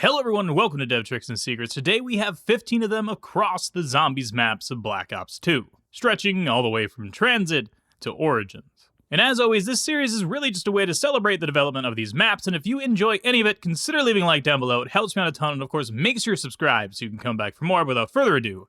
Hello everyone and welcome to Dev Tricks and Secrets. Today we have 15 of them across the zombies maps of Black Ops 2, stretching all the way from TranZit to Origins. And as always, this series is really just a way to celebrate the development of these maps, and if you enjoy any of it, consider leaving a like down below. It helps me out a ton, and of course, make sure you're subscribed so you can come back for more. Without further ado,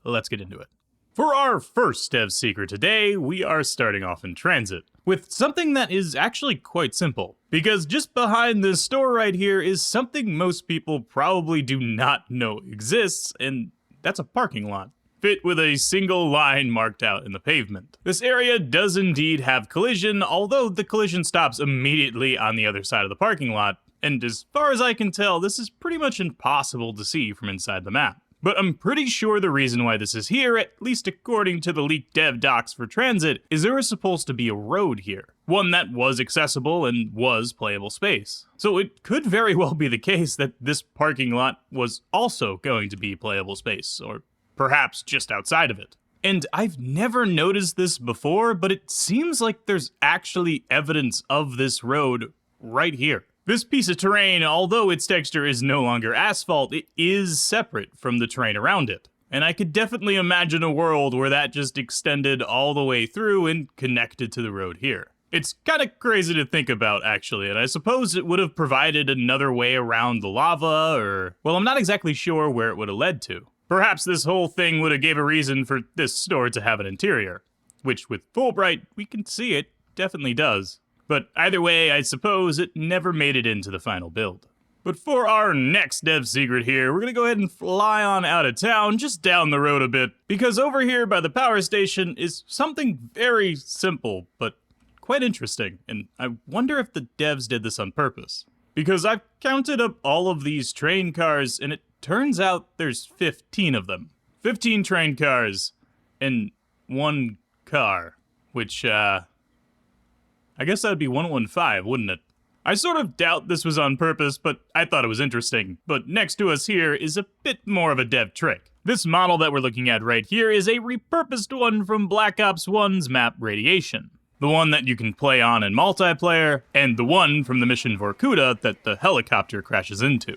let's get into it. For our first Dev Secret today, we are starting off in TranZit with something that is actually quite simple. Because just behind this store right here is something most people probably do not know exists, and that's a parking lot, fit with a single line marked out in the pavement. This area does indeed have collision, although the collision stops immediately on the other side of the parking lot, and as far as I can tell, this is pretty much impossible to see from inside the map. But I'm pretty sure the reason why this is here, at least according to the leaked dev docs for TranZit, is there was supposed to be a road here. One that was accessible and was playable space. So it could very well be the case that this parking lot was also going to be playable space, or perhaps just outside of it. And I've never noticed this before, but it seems like there's actually evidence of this road right here. This piece of terrain, although its texture is no longer asphalt, it is separate from the terrain around it. And I could definitely imagine a world where that just extended all the way through and connected to the road here. It's kind of crazy to think about, actually, and I suppose it would have provided another way around the lava, or... well, I'm not exactly sure where it would have led to. Perhaps this whole thing would have gave a reason for this store to have an interior, which with Fulbright, we can see it definitely does. But either way, I suppose it never made it into the final build. But for our next dev secret here, we're gonna go ahead and fly on out of town, just down the road a bit, because over here by the power station is something very simple, but quite interesting, and I wonder if the devs did this on purpose. Because I've counted up all of these train cars, and it turns out there's 15 of them. 15 train cars in one car, which, I guess that'd be 115, wouldn't it? I sort of doubt this was on purpose, but I thought it was interesting. But next to us here is a bit more of a dev trick. This model that we're looking at right here is a repurposed one from Black Ops 1's map Radiation. The one that you can play on in multiplayer, and the one from the mission for Kuda that the helicopter crashes into.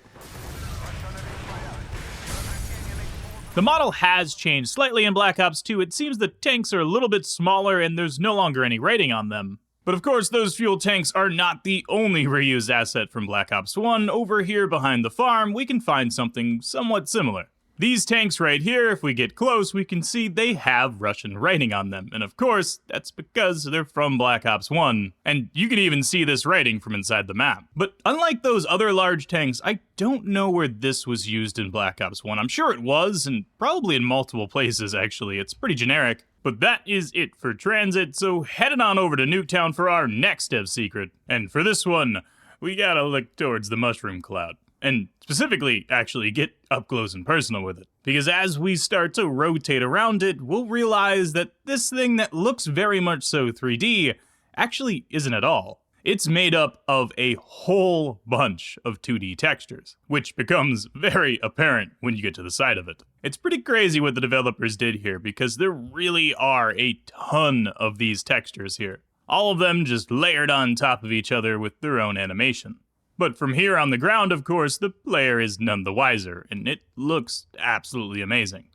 The model has changed slightly in Black Ops 2. It seems the tanks are a little bit smaller and there's no longer any rating on them. But of course, those fuel tanks are not the only reused asset from Black Ops 1. Over here behind the farm, we can find something somewhat similar. These tanks right here, if we get close, we can see they have Russian writing on them. And of course, that's because they're from Black Ops 1. And you can even see this writing from inside the map. But unlike those other large tanks, I don't know where this was used in Black Ops 1. I'm sure it was, and probably in multiple places actually. It's pretty generic. But that is it for TranZit, so heading on over to Nuketown for our next dev secret. And for this one, we gotta look towards the mushroom cloud. And specifically, actually get up close and personal with it. Because as we start to rotate around it, we'll realize that this thing that looks very much so 3D actually isn't at all. It's made up of a whole bunch of 2D textures, which becomes very apparent when you get to the side of it. It's pretty crazy what the developers did here, because there really are a ton of these textures here. All of them just layered on top of each other with their own animation. But from here on the ground, of course, the player is none the wiser, and it looks absolutely amazing.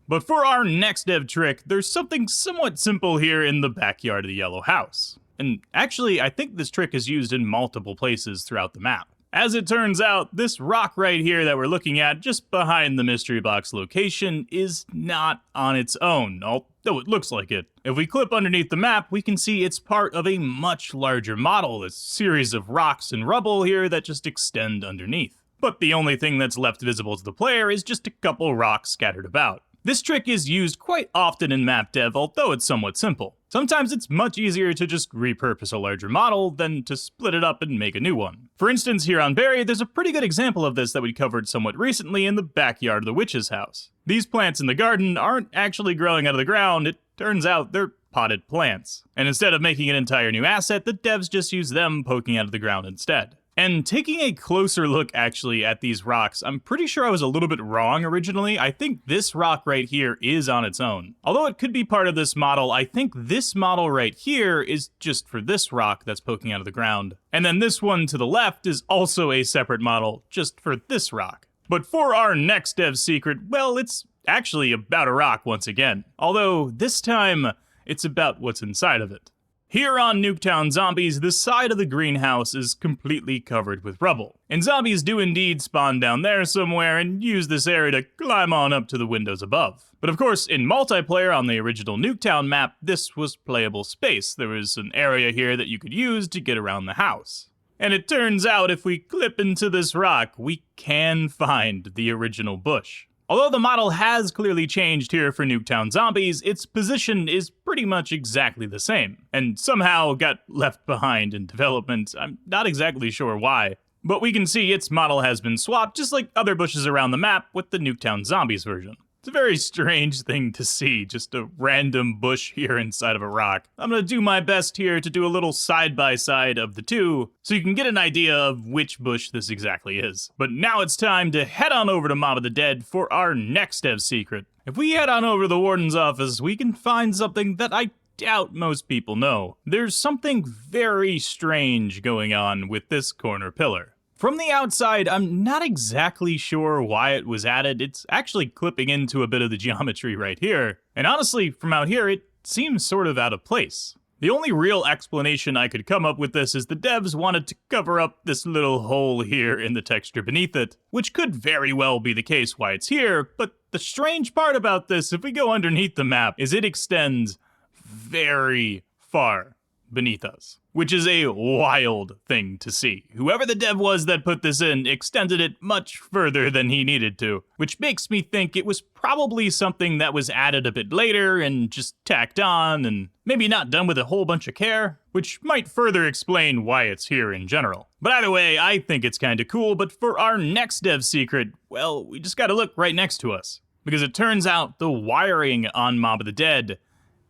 But for our next dev trick, there's something somewhat simple here in the backyard of the yellow house. And actually, I think this trick is used in multiple places throughout the map. As it turns out, this rock right here that we're looking at just behind the mystery box location is not on its own, although it looks like it. If we clip underneath the map, we can see it's part of a much larger model, a series of rocks and rubble here that just extend underneath. But the only thing that's left visible to the player is just a couple rocks scattered about. This trick is used quite often in map dev, although it's somewhat simple. Sometimes it's much easier to just repurpose a larger model than to split it up and make a new one. For instance, here on Barry, there's a pretty good example of this that we covered somewhat recently in the backyard of the witch's house. These plants in the garden aren't actually growing out of the ground, it turns out they're potted plants. And instead of making an entire new asset, the devs just use them poking out of the ground instead. And taking a closer look actually at these rocks, I'm pretty sure I was a little bit wrong originally. I think this rock right here is on its own. Although it could be part of this model, I think this model right here is just for this rock that's poking out of the ground. And then this one to the left is also a separate model just for this rock. But for our next dev secret, well, it's actually about a rock once again. Although this time, it's about what's inside of it. Here on Nuketown Zombies, the side of the greenhouse is completely covered with rubble. And zombies do indeed spawn down there somewhere and use this area to climb on up to the windows above. But of course, in multiplayer on the original Nuketown map, this was playable space. There was an area here that you could use to get around the house. And it turns out if we clip into this rock, we can find the original bush. Although the model has clearly changed here for Nuketown Zombies, its position is pretty much exactly the same, and somehow got left behind in development. I'm not exactly sure why. But we can see its model has been swapped, just like other bushes around the map, with the Nuketown Zombies version. It's a very strange thing to see, just a random bush here inside of a rock. I'm gonna do my best here to do a little side-by-side of the two, so you can get an idea of which bush this exactly is. But now it's time to head on over to Mob of the Dead for our next dev secret. If we head on over to the Warden's office, we can find something that I doubt most people know. There's something very strange going on with this corner pillar. From the outside, I'm not exactly sure why it was added. It's actually clipping into a bit of the geometry right here. And honestly, from out here, it seems sort of out of place. The only real explanation I could come up with this is the devs wanted to cover up this little hole here in the texture beneath it, which could very well be the case why it's here, but the strange part about this, if we go underneath the map, is it extends very far beneath us, which is a wild thing to see. Whoever the dev was that put this in extended it much further than he needed to, which makes me think it was probably something that was added a bit later and just tacked on and maybe not done with a whole bunch of care, which might further explain why it's here in general. But either way, I think it's kinda cool, but for our next dev secret, well, we just gotta look right next to us. Because it turns out the wiring on Mob of the Dead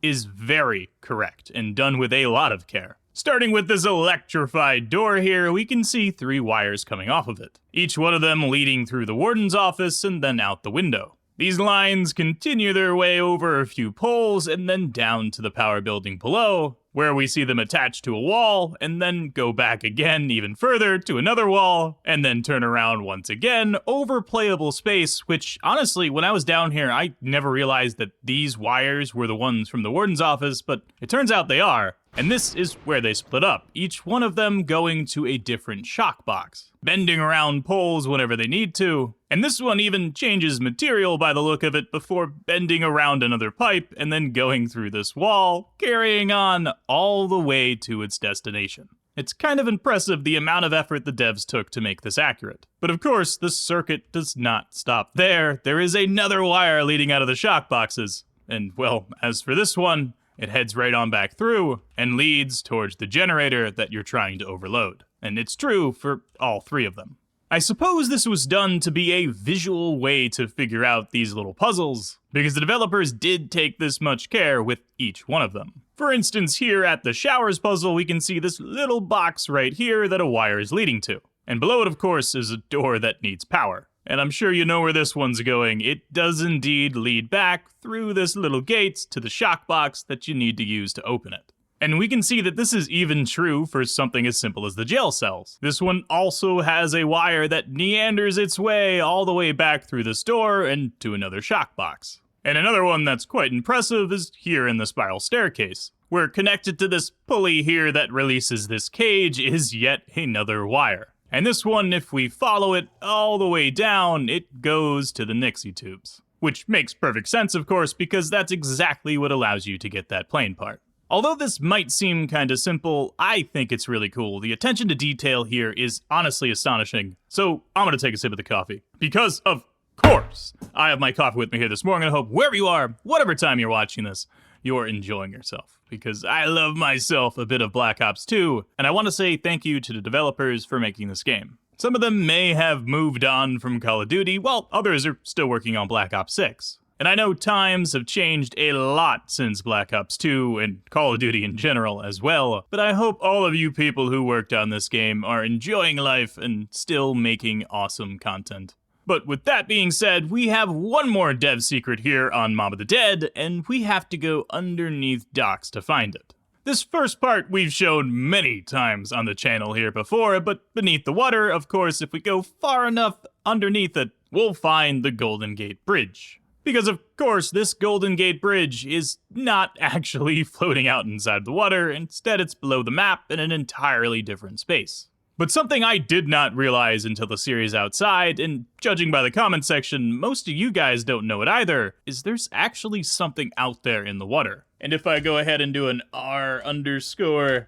is very correct and done with a lot of care. Starting with this electrified door here, we can see 3 wires coming off of it, each one of them leading through the warden's office and then out the window. These lines continue their way over a few poles and then down to the power building below, where we see them attached to a wall and then go back again even further to another wall and then turn around once again over playable space, which honestly, when I was down here, I never realized that these wires were the ones from the warden's office, but it turns out they are. And this is where they split up, each one of them going to a different shock box, bending around poles whenever they need to. And this one even changes material by the look of it before bending around another pipe and then going through this wall, carrying on all the way to its destination. It's kind of impressive the amount of effort the devs took to make this accurate. But of course, the circuit does not stop there. There is another wire leading out of the shock boxes. And well, as for this one, it heads right on back through and leads towards the generator that you're trying to overload. And it's true for all 3 of them. I suppose this was done to be a visual way to figure out these little puzzles, because the developers did take this much care with each one of them. For instance, here at the showers puzzle, we can see this little box right here that a wire is leading to. And below it, of course, is a door that needs power. And I'm sure you know where this one's going. It does indeed lead back through this little gate to the shock box that you need to use to open it. And we can see that this is even true for something as simple as the jail cells. This one also has a wire that meanders its way all the way back through this door and to another shock box. And another one that's quite impressive is here in the spiral staircase, where connected to this pulley here that releases this cage is yet another wire. And this one, if we follow it all the way down, it goes to the Nixie tubes. Which makes perfect sense, of course, because that's exactly what allows you to get that plane part. Although this might seem kinda simple, I think it's really cool. The attention to detail here is honestly astonishing. So I'm gonna take a sip of the coffee. Because, of course, I have my coffee with me here this morning. I hope wherever you are, whatever time you're watching this, you're enjoying yourself. Because I love myself a bit of Black Ops 2, and I want to say thank you to the developers for making this game. Some of them may have moved on from Call of Duty, while others are still working on Black Ops 6. And I know times have changed a lot since Black Ops 2 and Call of Duty in general as well, but I hope all of you people who worked on this game are enjoying life and still making awesome content. But with that being said, we have one more dev secret here on Mob of the Dead, and we have to go underneath docks to find it. This first part we've shown many times on the channel here before, but beneath the water, of course, if we go far enough underneath it, we'll find the Golden Gate Bridge. Because of course, this Golden Gate Bridge is not actually floating out inside the water, instead it's below the map in an entirely different space. But something I did not realize until the series outside, and judging by the comment section, most of you guys don't know it either, is there's actually something out there in the water. And if I go ahead and do an r_fog0,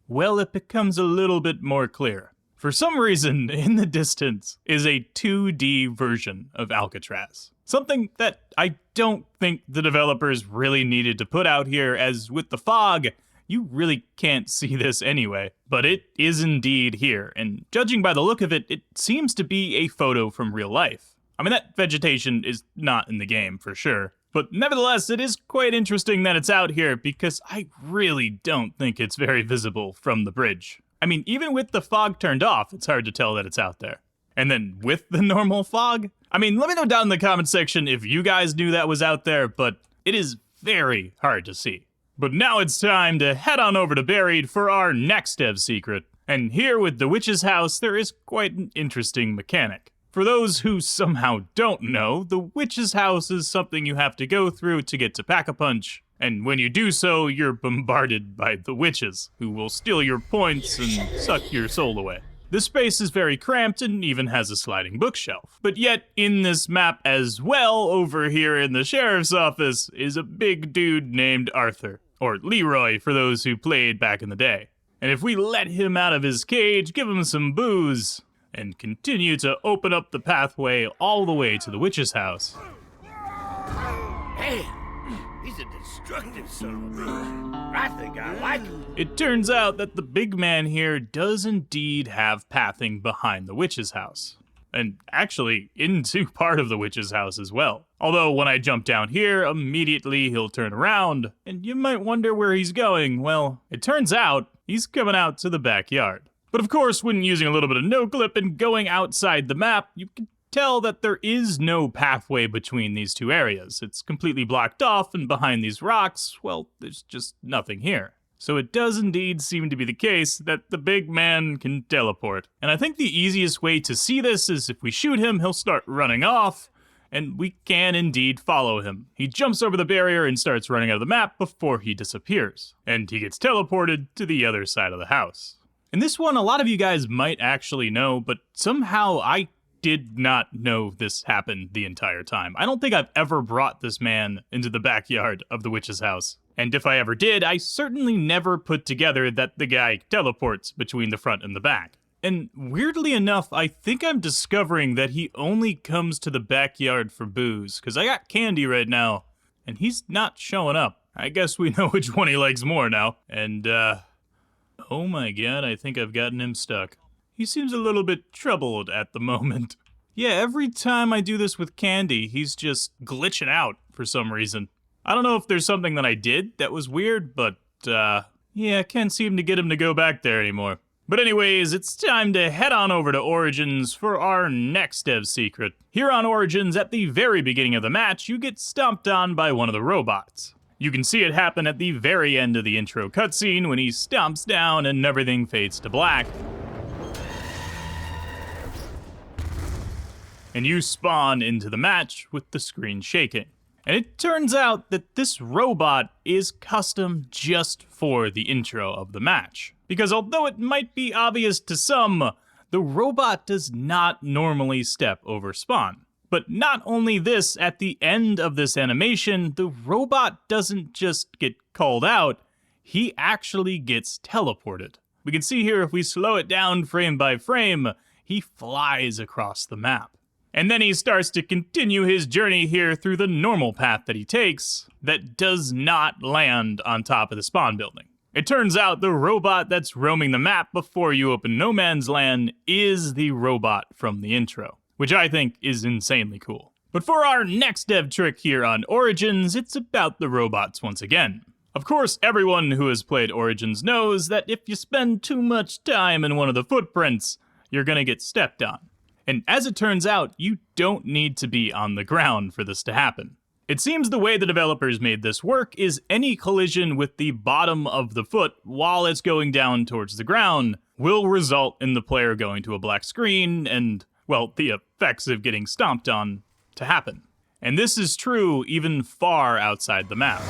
well, it becomes a little bit more clear. For some reason, in the distance is a 2D version of Alcatraz. Something that I don't think the developers really needed to put out here, as with the fog, you really can't see this anyway. But it is indeed here, and judging by the look of it, it seems to be a photo from real life. I mean, that vegetation is not in the game, for sure. But nevertheless, it is quite interesting that it's out here, because I really don't think it's very visible from the bridge. I mean, even with the fog turned off, it's hard to tell that it's out there. And then with the normal fog? I mean, let me know down in the comment section if you guys knew that was out there, but it is very hard to see. But now it's time to head on over to Buried for our next dev secret. And here with the Witch's House, there is quite an interesting mechanic. For those who somehow don't know, the Witch's House is something you have to go through to get to Pack-a-Punch. And when you do so, you're bombarded by the witches, who will steal your points and suck your soul away. This space is very cramped and even has a sliding bookshelf. But yet, in this map as well, over here in the sheriff's office, is a big dude named Arthur. Or Leroy, for those who played back in the day. And if we let him out of his cage, give him some booze, and continue to open up the pathway all the way to the witch's house. Hey! He's a destructive son of a bitch. I think I like him. It turns out that the big man here does indeed have pathing behind the witch's house. And actually, into part of the witch's house as well. Although when I jump down here, immediately he'll turn around, and you might wonder where he's going. Well, it turns out he's coming out to the backyard. But of course, when using a little bit of no-clip and going outside the map, you can tell that there is no pathway between these two areas. It's completely blocked off, and behind these rocks, well, there's just nothing here. So it does indeed seem to be the case that the big man can teleport. And I think the easiest way to see this is if we shoot him, he'll start running off, and we can indeed follow him. He jumps over the barrier and starts running out of the map before he disappears. And he gets teleported to the other side of the house. And this one, a lot of you guys might actually know, but somehow I did not know this happened the entire time. I don't think I've ever brought this man into the backyard of the witch's house. And if I ever did, I certainly never put together that the guy teleports between the front and the back. And weirdly enough, I think I'm discovering that he only comes to the backyard for booze, because I got Candy right now, and he's not showing up. I guess we know which one he likes more now. And, oh my god, I think I've gotten him stuck. He seems a little bit troubled at the moment. Yeah, every time I do this with Candy, he's just glitching out for some reason. I don't know if there's something that I did that was weird, but, yeah, I can't seem to get him to go back there anymore. But anyways, it's time to head on over to Origins for our next dev secret. Here on Origins, at the very beginning of the match, you get stomped on by one of the robots. You can see it happen at the very end of the intro cutscene when he stomps down and everything fades to black. And you spawn into the match with the screen shaking. And it turns out that this robot is custom just for the intro of the match. Because although it might be obvious to some, the robot does not normally step over spawn. But not only this, at the end of this animation, the robot doesn't just get called out, he actually gets teleported. We can see here if we slow it down frame by frame, he flies across the map. And then he starts to continue his journey here through the normal path that he takes that does not land on top of the spawn building. It turns out the robot that's roaming the map before you open No Man's Land is the robot from the intro. which I think is insanely cool. But for our next dev trick here on Origins, it's about the robots once again. Of course, everyone who has played Origins knows that if you spend too much time in one of the footprints, you're gonna get stepped on. And as it turns out, you don't need to be on the ground for this to happen. It seems the way the developers made this work is any collision with the bottom of the foot while it's going down towards the ground will result in the player going to a black screen and, well, the effects of getting stomped on to happen. And this is true even far outside the map.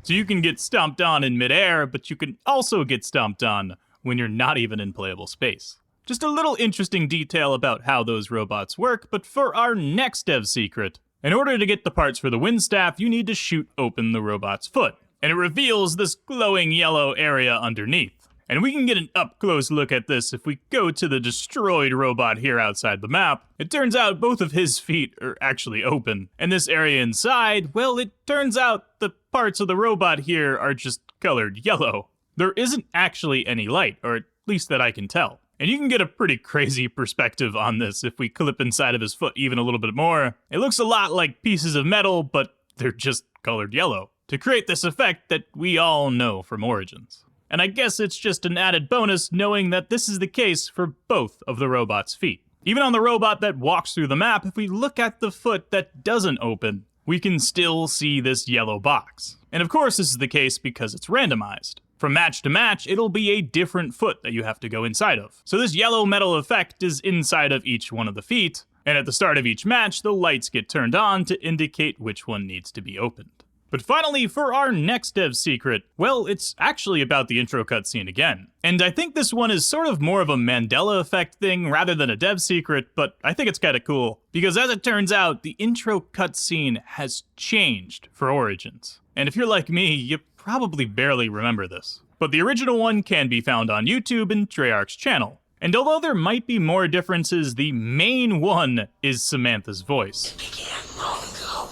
So you can get stomped on in midair, but you can also get stomped on when you're not even in playable space. Just a little interesting detail about how those robots work, but for our next dev secret, in order to get the parts for the wind staff, you need to shoot open the robot's foot, and it reveals this glowing yellow area underneath. And we can get an up-close look at this if we go to the destroyed robot here outside the map. It turns out both of his feet are actually open. And this area inside, well, it turns out the parts of the robot here are just colored yellow. There isn't actually any light, or at least that I can tell. And you can get a pretty crazy perspective on this if we clip inside of his foot even a little bit more. It looks a lot like pieces of metal, but they're just colored yellow, to create this effect that we all know from Origins. And I guess it's just an added bonus knowing that this is the case for both of the robot's feet. Even on the robot that walks through the map, if we look at the foot that doesn't open, we can still see this yellow box. And of course this is the case because it's randomized. From match to match, it'll be a different foot that you have to go inside of. So this yellow metal effect is inside of each one of the feet, and at the start of each match, the lights get turned on to indicate which one needs to be opened. But finally, for our next dev secret, well, it's actually about the intro cutscene again. And I think this one is sort of more of a Mandela Effect thing rather than a dev secret, but I think it's kinda cool, because as it turns out, the intro cutscene has changed for Origins. And if you're like me, you probably barely remember this. But the original one can be found on YouTube in Treyarch's channel. And although there might be more differences, the main one is Samantha's voice. It began long ago,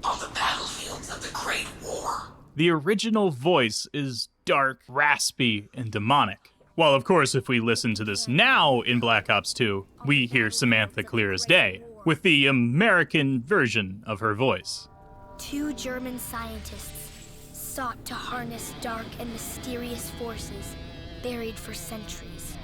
on the battlefields of the Great War. The original voice is dark, raspy, and demonic. While of course if we listen to this now in Black Ops 2, we hear Samantha clear as day, with the American version of her voice. Two German scientists sought to harness dark and mysterious forces buried for centuries.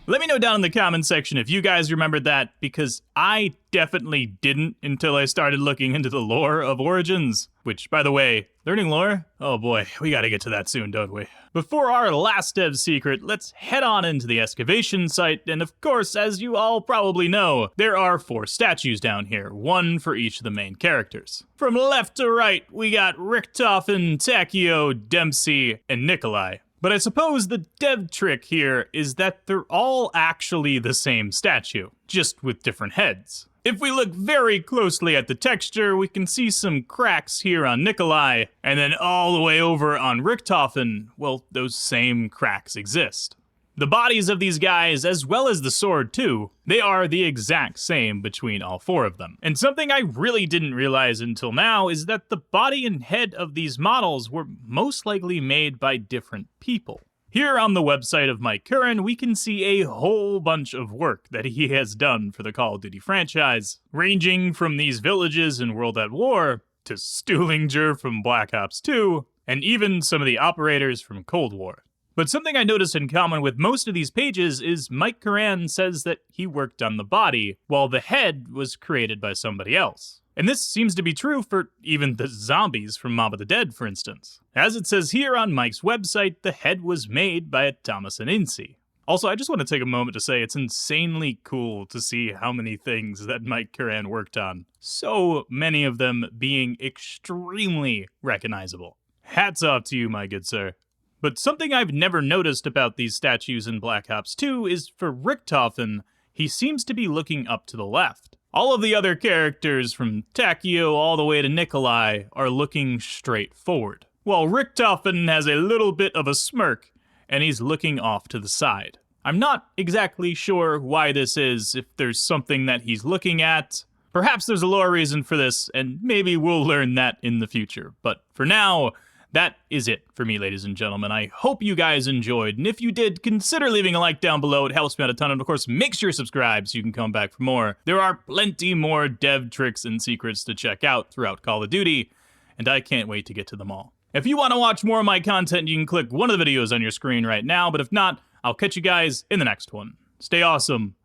Let me know down in the comment section if you guys remembered that, because I definitely didn't until I started looking into the lore of Origins. Which, by the way, learning lore? Oh boy, we gotta get to that soon, don't we? Before our last dev secret, let's head on into the excavation site, and of course, as you all probably know, there are 4 statues down here, one for each of the main characters. From left to right, we got Richtofen, Takeo, Dempsey, and Nikolai. But I suppose the dev trick here is that they're all actually the same statue, just with different heads. If we look very closely at the texture, we can see some cracks here on Nikolai, and then all the way over on Richtofen, well, those same cracks exist. The bodies of these guys, as well as the sword too, they are the exact same between all 4 of them. And something I really didn't realize until now is that the body and head of these models were most likely made by different people. Here on the website of Mike Curran, we can see a whole bunch of work that he has done for the Call of Duty franchise, ranging from these villages in World at War, to Stuhlinger from Black Ops 2, and even some of the operators from Cold War. But something I noticed in common with most of these pages is Mike Curran says that he worked on the body, while the head was created by somebody else. And this seems to be true for even the zombies from Mob of the Dead, for instance. As it says here on Mike's website, the head was made by Thomas and Incy. Also, I just want to take a moment to say it's insanely cool to see how many things that Mike Curran worked on. So many of them being extremely recognizable. Hats off to you, my good sir. But something I've never noticed about these statues in Black Ops 2 is for Richtofen, he seems to be looking up to the left. All of the other characters, from Takeo all the way to Nikolai, are looking straight forward, while Richtofen has a little bit of a smirk, and he's looking off to the side. I'm not exactly sure why this is, if there's something that he's looking at. Perhaps there's a lore reason for this, and maybe we'll learn that in the future. But for now, that is it for me, ladies and gentlemen. I hope you guys enjoyed, and if you did, consider leaving a like down below. It helps me out a ton, and of course, make sure you subscribe so you can come back for more. There are plenty more dev tricks and secrets to check out throughout Call of Duty, and I can't wait to get to them all. If you want to watch more of my content, you can click one of the videos on your screen right now, but if not, I'll catch you guys in the next one. Stay awesome,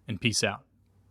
and peace out.